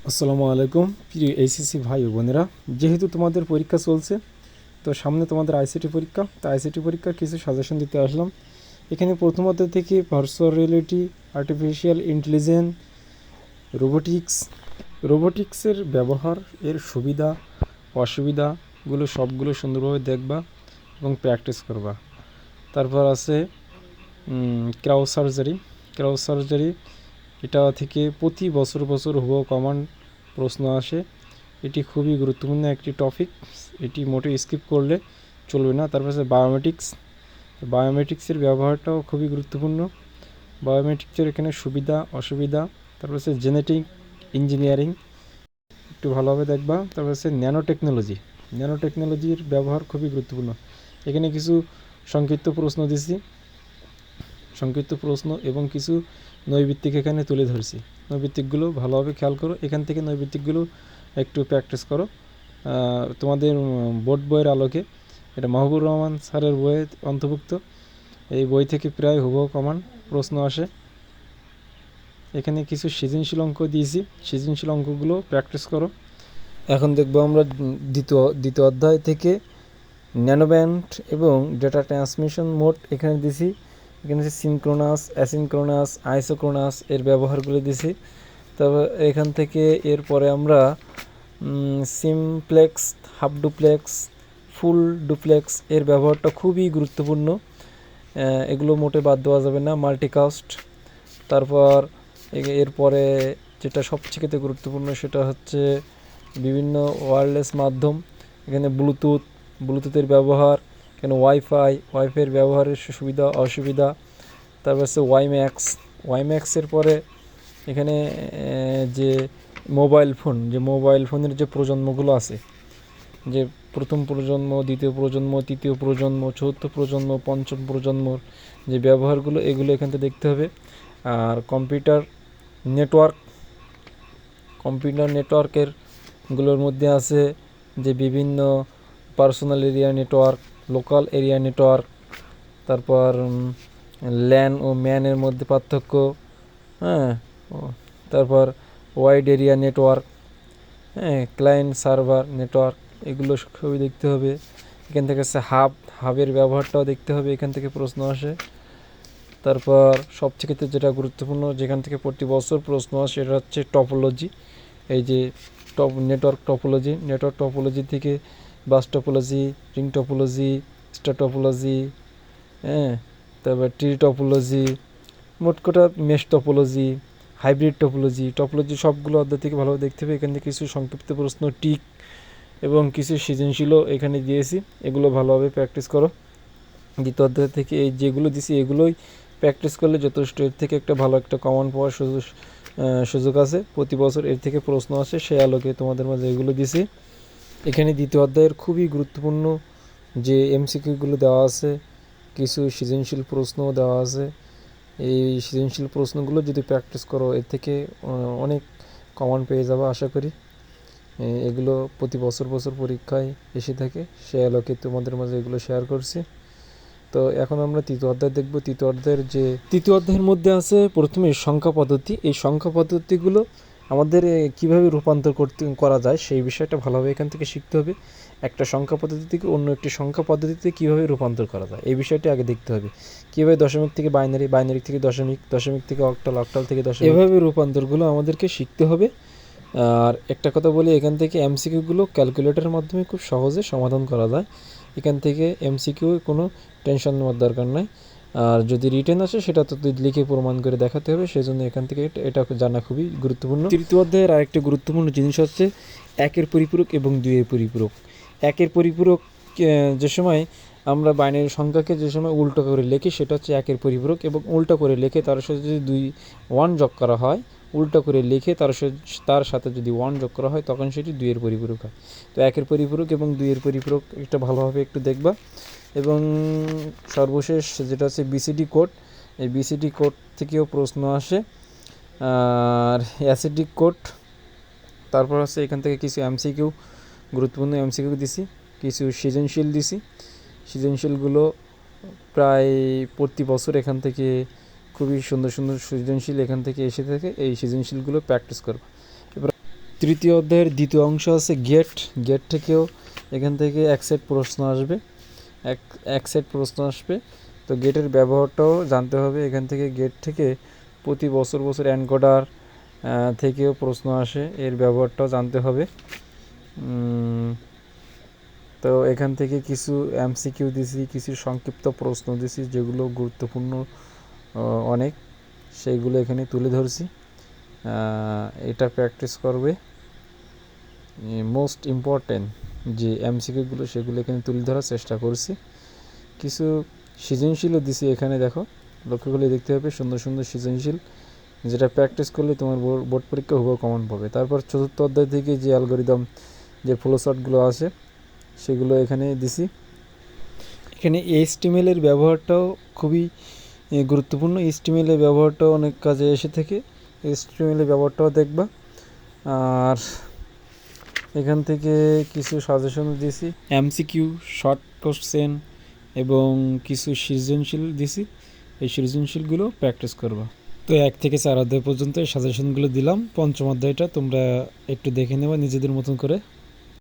আসসালামু আলাইকুম প্রিয় এইচএসসি ভাই ও বোনেরা, যেহেতু তোমাদের পরীক্ষা চলছে, তো সামনে তোমাদের আইসিটি পরীক্ষা, তো আইসিটি পরীক্ষার কিছু সাজেশন দিতে আসলাম। এখানে প্রথমত থেকে ভার্চুয়াল রিয়েলিটি, আর্টিফিশিয়াল ইন্টেলিজেন্স, রোবোটিক্সের ব্যবহার, এর সুবিধা অসুবিধাগুলো সবগুলো সুন্দরভাবে দেখবা এবং প্র্যাকটিস করবা। তারপর আছে ক্রাউ সার্জারি, এটা থেকে প্রতি বছর হুবহু কমন প্রশ্ন আসে। এটি খুবই গুরুত্বপূর্ণ একটি টপিক, এটি মোটে স্কিপ করলে চলবে না। তারপর আছে বায়োমেট্রিক্সের ব্যবহারটাও খুবই গুরুত্বপূর্ণ। বায়োমেট্রিক্সের এখানে সুবিধা অসুবিধা। তারপর আছে জেনেটিক ইঞ্জিনিয়ারিং, একটু ভালোভাবে দেখবা। তারপর আছে ন্যানোটেকনোলজির ব্যবহার খুবই গুরুত্বপূর্ণ। এখানে কিছু সংক্ষিপ্ত প্রশ্ন এবং কিছু নৈবিত্তিক এখানে তুলে ধরছি। নৈবিত্তিকগুলো ভালোভাবে খেয়াল করো, এখান থেকে নৈবিত্তিকগুলো একটু প্র্যাকটিস করো তোমাদের বোর্ড বইয়ের আলোকে। এটা মাহবুবুর রহমান স্যারের বইয়ে অন্তর্ভুক্ত। এই বই থেকে প্রায় হুবহু কমন প্রশ্ন আসে। এখানে কিছু সৃজনশীল অঙ্ক দিয়েছি, সৃজনশীল অঙ্কগুলো প্র্যাকটিস করো। এখন দেখবো আমরা দ্বিতীয় অধ্যায় থেকে ন্যানোব্যান্ড এবং ডেটা ট্রান্সমিশন মোড এখানে দিছি। এখানে সিনক্রোনাস, অ্যাসিনক্রোনাস, আইসোক্রোনাস এর ব্যবহারগুলো দিছি। তবে এখান থেকে এরপরে আমরা simplex, half duplex, full duplex এর ব্যবহারটা খুবই গুরুত্বপূর্ণ, এগুলো মোটে বাদ দেওয়া যাবে না। মাল্টিকাস্ট, তারপর এরপরে যেটা সবচেয়ে গুরুত্বপূর্ণ সেটা হচ্ছে বিভিন্ন মাধ্যম। এখানে ব্লুটুথের ব্যবহার, এখানে ওয়াইফাইয়ের ব্যবহারের সুবিধা অসুবিধা। তারপর হচ্ছে ওয়াইম্যাক্সের পরে এখানে যে মোবাইল ফোনের যে প্রজন্মগুলো আছে, যে প্রথম প্রজন্ম, দ্বিতীয় প্রজন্ম, তৃতীয় প্রজন্ম, চতুর্থ প্রজন্ম, পঞ্চম প্রজন্মর যে ব্যবহারগুলো, এগুলো এখান থেকে দেখতে হবে। আর কম্পিউটার নেটওয়ার্কের গুলোর মধ্যে আছে যে বিভিন্ন personal area network, local area network, তারপর ল্যান ও ম্যানের মধ্যে পার্থক্য, হ্যাঁ, তারপর wide area network, client server network, এগুলো সবই দেখতে হবে। এখান থেকে আছে হাবের ব্যবহারটাও দেখতে হবে, এখান থেকে প্রশ্ন আসে। তারপর সবচেয়ে যেটা গুরুত্বপূর্ণ, যেখান থেকে প্রতি বছর প্রশ্ন আসে, সেটা হচ্ছে টপোলজি। এই যে নেটওয়ার্ক টপোলজি থেকে bus topology, ring topology, star topology, তারপর ট্রি টপোলজি, মোট কথা মেশ টপোলজি, হাইব্রিড টপোলজি সবগুলো অধ্যায় থেকে ভালোভাবে দেখতে হবে। এখান থেকে কিছু সংক্ষিপ্ত প্রশ্ন, টিক এবং কিছু সৃজনশীলও এখানে দিয়েছি, এগুলো ভালোভাবে প্র্যাকটিস করো। দ্বিতীয় অধ্যায় থেকে এই যেগুলো দিছি এগুলোই প্র্যাকটিস করলে যথেষ্ট, এর থেকে ভালো একটা কমন পাওয়ার সুযোগ আছে। প্রতি বছর এর থেকে প্রশ্ন আসে, সেই আলোকে তোমাদের মাঝে এগুলো দিছি। এখানে দ্বিতীয় অধ্যায়ের খুবই গুরুত্বপূর্ণ যে এমসিকিউগুলো দেওয়া আছে, কিছু সৃজনশীল প্রশ্নও দেওয়া আছে। এই সৃজনশীল প্রশ্নগুলো যদি প্র্যাকটিস করো, এর থেকে অনেক কমন পেয়ে যাবে আশা করি। এগুলো প্রতি বছর পরীক্ষায় এসে থাকে, সেই আলোকে তোমাদের মাঝে এগুলো শেয়ার করছি। তো এখন আমরা তৃতীয় অধ্যায় দেখব। তৃতীয় অধ্যায়ের মধ্যে আছে প্রথমে সংখ্যা পদ্ধতি। এই সংখ্যা পদ্ধতিগুলো আমাদের কিভাবে রূপান্তর করা যায় সেই বিষয়টা ভালোভাবে এখান থেকে শিখতে হবে। একটা সংখ্যা পদ্ধতি থেকে অন্য একটি সংখ্যা পদ্ধতিতে কীভাবে রূপান্তর করা যায় এই বিষয়টি আগে দেখতে হবে। কীভাবে দশমিক থেকে বাইনারি থেকে দশমিক থেকে অক্টাল থেকে দশমিক, এভাবে রূপান্তরগুলো আমাদেরকে শিখতে হবে। আর একটা কথা বলি, এখান থেকে এমসিকিউগুলো ক্যালকুলেটরের মাধ্যমে খুব সহজে সমাধান করা যায়। এখান থেকে এমসিকিউ কোনো টেনশন নেওয়ার দরকার নাই। আর যদি রিটেন আসে সেটা তো লিখে প্রমাণ করে দেখাতে হবে, সেই জন্য এখান থেকে এটা জানা খুবই গুরুত্বপূর্ণ। তৃতীয় অধ্যায়ের আরেকটি গুরুত্বপূর্ণ জিনিস হচ্ছে একের পরিপূরক এবং দুইয়ের পরিপূরক। একের পরিপূরক যে সময় আমরা বাইনারি সংখ্যাকে যে সময় উল্টো করে লিখি সেটা হচ্ছে একের পরিপূরক, এবং উল্টো করে লিখে তার সাথে যদি 1 যোগ করা হয়, উল্টো করে লিখে তার সাথে যদি 1 যোগ করা হয় তখন সেটি 2-এর পরিপূরক হয়। তো একের পরিপূরক এবং 2-এর পরিপূরক এটা ভালোভাবে একটু দেখবা। এবং সর্বশেষ যেটা আছে বিসিডি কোড, এই বিসিডি কোড থেকেও প্রশ্ন আসে। আর অ্যাসিডিক কোড, তারপর আছে এখান থেকে কিছু এমসিকিউ, গুরুত্বপূর্ণ এমসিকিউ দিছি, কিছু সৃজনশীল দিছি। সৃজনশীলগুলো প্রায় প্রতি বছর এখান থেকে খুবই সুন্দর সৃজনশীল এখান থেকে এসে থাকে, এই সৃজনশীলগুলো প্র্যাকটিস করব। এবার তৃতীয় অধ্যায়ের দ্বিতীয় অংশ আছে গেট। গেট থেকেও এখান থেকে এক সেট প্রশ্ন আসবে, এক সেট প্রশ্ন আসবে। তো গেটের ব্যবহারটাও জানতে হবে। এখান থেকে গেট থেকে প্রতি বছর এনকোডার থেকেও প্রশ্ন আসে, এর ব্যবহারটাও জানতে হবে। তো এখান থেকে কিছু এমসিকিউ দিছি, কিছু সংক্ষিপ্ত প্রশ্ন দিছি যেগুলো গুরুত্বপূর্ণ অনেক, সেইগুলো এখানে তুলে ধরছি। এটা প্র্যাকটিস করবে। মোস্ট ইম্পর্টেন্ট যে এমসিকিউগুলো সেগুলো এখানে তুলে ধরার চেষ্টা করছি। কিছু সৃজনশীলও দিছি এখানে, দেখো লক্ষ্য করলে দেখতে হবে সুন্দর সুন্দর সৃজনশীল, যেটা প্র্যাকটিস করলে তোমার বোর্ড পরীক্ষা হুবহু কমন পাবে। তারপর চতুর্থ অধ্যায় থেকে যে অ্যালগরিদম, যে ফ্লোচার্টগুলো আছে সেগুলো এখানে দিছি। এখানে HTML এর ব্যবহারটাও খুবই গুরুত্বপূর্ণ। HTML এর ব্যবহারটাও অনেক কাজে এসে থেকে, HTML এর ব্যবহারটাও দেখবা। আর এখান থেকে কিছু সাজেশন দিছি, এমসিকিউ, শর্ট কোশ্চেন এবং কিছু সৃজনশীল দিছি। এই সৃজনশীলগুলো প্র্যাকটিস করবা। তো 1 থেকে 4 অধ্যায় পর্যন্ত এই সাজেশনগুলো দিলাম। পঞ্চম অধ্যায়টা তোমরা একটু দেখে নেবা নিজেদের মতন করে।